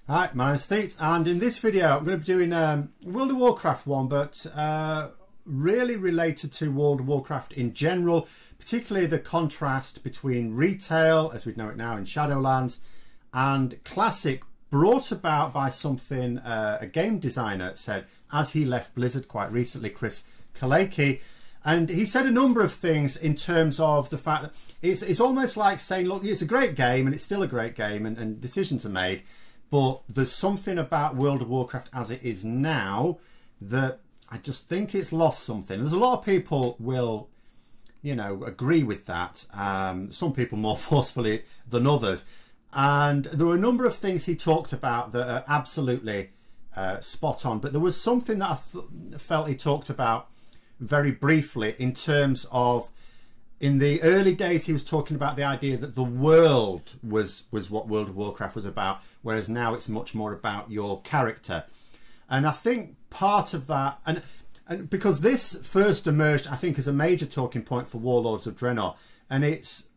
Hi, my name's Thete, and in this video I'm going to be doing World of Warcraft one, but really related to World of Warcraft in general, particularly the contrast between retail, as we know it now in Shadowlands, and classic, brought about by something a game designer said as he left Blizzard quite recently, Chris Kaleki. And he said a number of things in terms of the fact that it's almost like saying, look, it's a great game and it's still a great game and decisions are made, but there's something about World of Warcraft as it is now that I just think it's lost something. There's a lot of people will, you know, agree with that. Some people more forcefully than others. And there were a number of things he talked about that are absolutely spot on. But there was something that I felt he talked about very briefly in terms of, in the early days he was talking about the idea that the world was what World of Warcraft was about, whereas now it's much more about your character. And I think part of that, and because this first emerged I think as a major talking point for Warlords of Draenor, and it's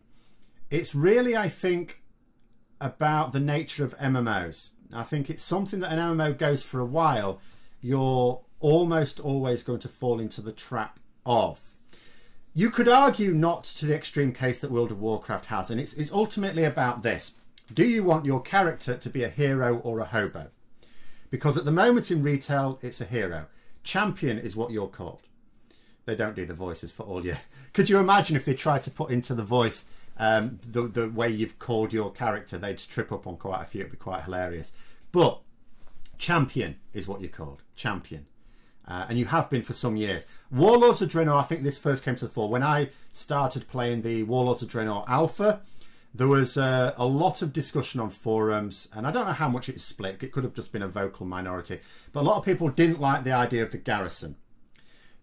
really, I think, about the nature of MMOs. I think it's something that an MMO goes for a while, you're almost always going to fall into the trap of. You could argue not to the extreme case that World of Warcraft has, and it's ultimately about this. Do you want your character to be a hero or a hobo? Because at the moment in retail, it's a hero. Champion is what you're called. They don't do the voices for all you. Could you imagine if they tried to put into the voice the way you've called your character? They'd trip up on quite a few. It'd be quite hilarious. But champion is what you're called. Champion. And you have been for some years. Warlords of Draenor, I think this first came to the fore. When I started playing the Warlords of Draenor Alpha, there was a lot of discussion on forums, and I don't know how much it's split. It could have just been a vocal minority. But a lot of people didn't like the idea of the garrison.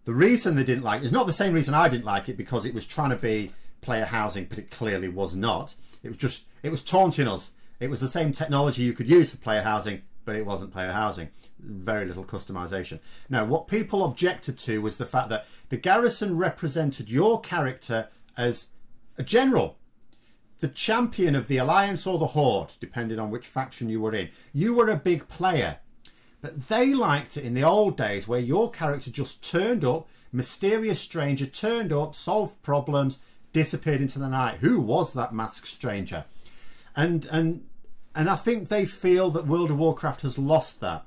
The reason they didn't like it is not the same reason I didn't like it, because it was trying to be player housing, but it clearly was not. It was taunting us. It was the same technology you could use for player housing, but it wasn't player housing. Very little customization. Now, what people objected to was the fact that the garrison represented your character as a general, the champion of the Alliance or the Horde, depending on which faction you were in. You were a big player. But they liked it in the old days where your character just turned up, mysterious stranger, turned up, solved problems, disappeared into the night. Who was that masked stranger? And I think they feel that World of Warcraft has lost that.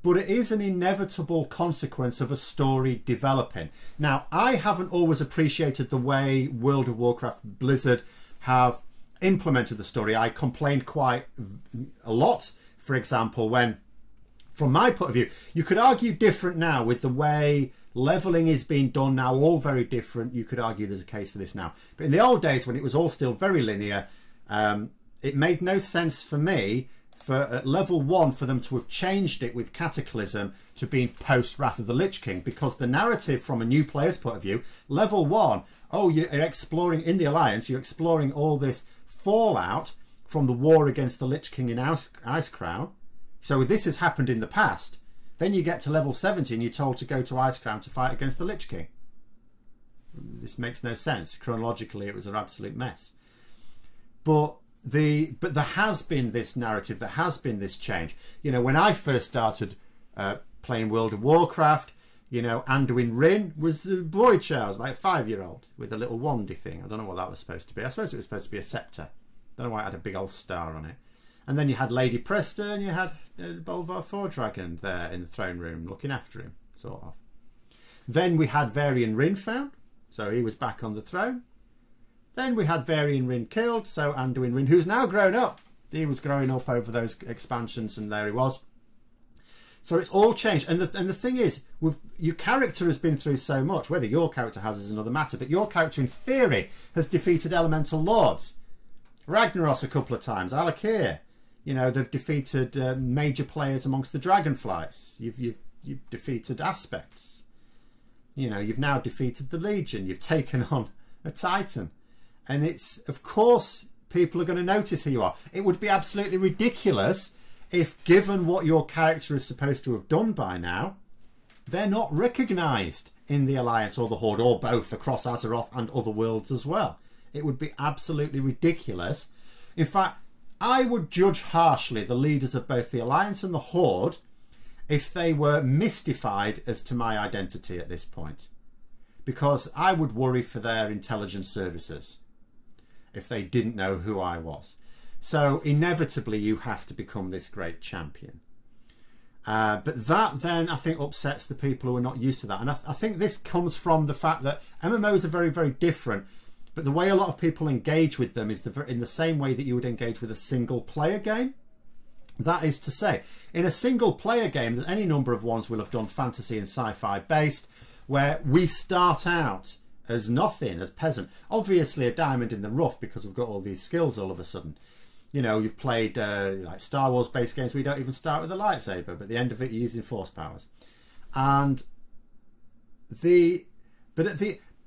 But it is an inevitable consequence of a story developing. Now, I haven't always appreciated the way World of Warcraft Blizzard have implemented the story. I complained quite a lot, for example, when, from my point of view, you could argue different now with the way leveling is being done now, all very different. You could argue there's a case for this now. But in the old days, when it was all still very linear, it made no sense for me for at level 1 for them to have changed it with Cataclysm to being post Wrath of the Lich King, because the narrative from a new player's point of view, level 1, oh, you're exploring in the Alliance, you're exploring all this fallout from the war against the Lich King in Icecrown. So this has happened in the past. Then you get to level 70 and you're told to go to Icecrown to fight against the Lich King. This makes no sense. Chronologically, it was an absolute mess. But there has been this narrative, there has been this change. You know, when I first started playing World of Warcraft, you know, Anduin Wrynn was a boy child, like a 5-year-old with a little wandy thing. I don't know what that was supposed to be. I suppose it was supposed to be a scepter. Don't know why it had a big old star on it. And then you had Lady Presta and you had Bolvar Fordragon there in the throne room looking after him, sort of. Then we had Varian Wrynn found, so he was back on the throne. Then we had Varian Wrynn killed, so Anduin Wrynn, who's now grown up. He was growing up over those expansions, and there he was. So it's all changed. And the thing is, your character has been through so much. Whether your character has is another matter, but your character, in theory, has defeated elemental lords. Ragnaros a couple of times, Alakir. You know, they've defeated major players amongst the Dragonflies. You've defeated Aspects. You know, you've now defeated the Legion. You've taken on a Titan. And it's, of course, people are going to notice who you are. It would be absolutely ridiculous if, given what your character is supposed to have done by now, they're not recognised in the Alliance or the Horde, or both, across Azeroth and other worlds as well. It would be absolutely ridiculous. In fact, I would judge harshly the leaders of both the Alliance and the Horde if they were mystified as to my identity at this point. Because I would worry for their intelligence services if they didn't know who I was. So inevitably you have to become this great champion. But that then I think upsets the people who are not used to that. And I think this comes from the fact that MMOs are very, very different. But the way a lot of people engage with them is in the same way that you would engage with a single player game. That is to say, in a single player game, there's any number of ones we'll have done fantasy and sci-fi based, where we start out as nothing, as peasant. Obviously a diamond in the rough because we've got all these skills all of a sudden. You know, you've played like Star Wars based games where you don't even start with a lightsaber, but at the end of it you're using force powers. And the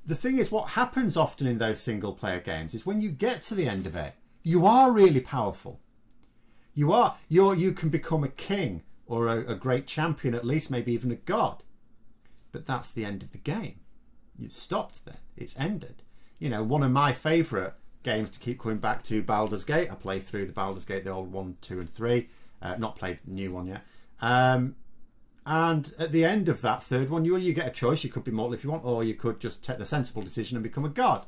thing is, what happens often in those single player games is when you get to the end of it, you are really powerful. You can become a king or a great champion, at least maybe even a god. But that's the end of the game. You've stopped then. It's ended. You know, one of my favourite games to keep coming back to, Baldur's Gate. I played through the Baldur's Gate, the old 1, 2 and 3. Not played the new one yet. And at the end of that third one, you get a choice. You could be mortal if you want, or you could just take the sensible decision and become a god.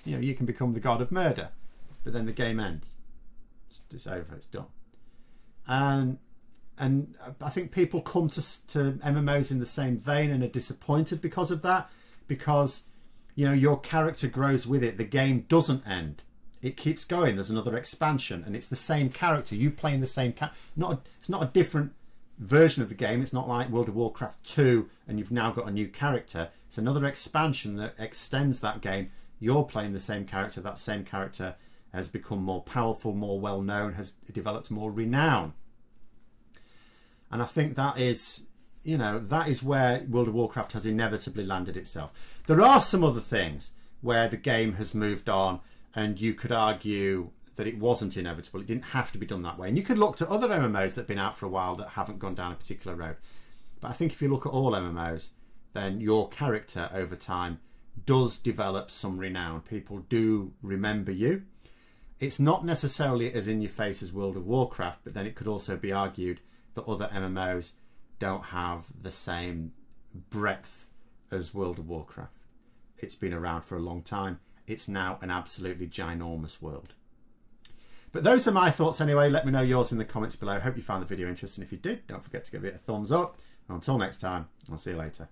You know, you can become the god of murder. But then the game ends. It's over. It's done. And I think people come to MMOs in the same vein and are disappointed because of that. Because, you know, your character grows with it. The game doesn't end. It keeps going. There's another expansion, and it's the same character. You playing the same character. It's not a different version of the game. It's not like World of Warcraft 2 and you've now got a new character. It's another expansion that extends that game. You're playing the same character. That same character has become more powerful, more well known, has developed more renown. And I think that is, you know, that is where World of Warcraft has inevitably landed itself. There are some other things where the game has moved on and you could argue that it wasn't inevitable. It didn't have to be done that way. And you could look to other MMOs that have been out for a while that haven't gone down a particular road. But I think if you look at all MMOs, then your character over time does develop some renown. People do remember you. It's not necessarily as in your face as World of Warcraft, but then it could also be argued that other MMOs don't have the same breadth as World of Warcraft. It's been around for a long time. It's now an absolutely ginormous world. But those are my thoughts anyway. Let me know yours in the comments below. Hope you found the video interesting. If you did, don't forget to give it a thumbs up. And until next time, I'll see you later.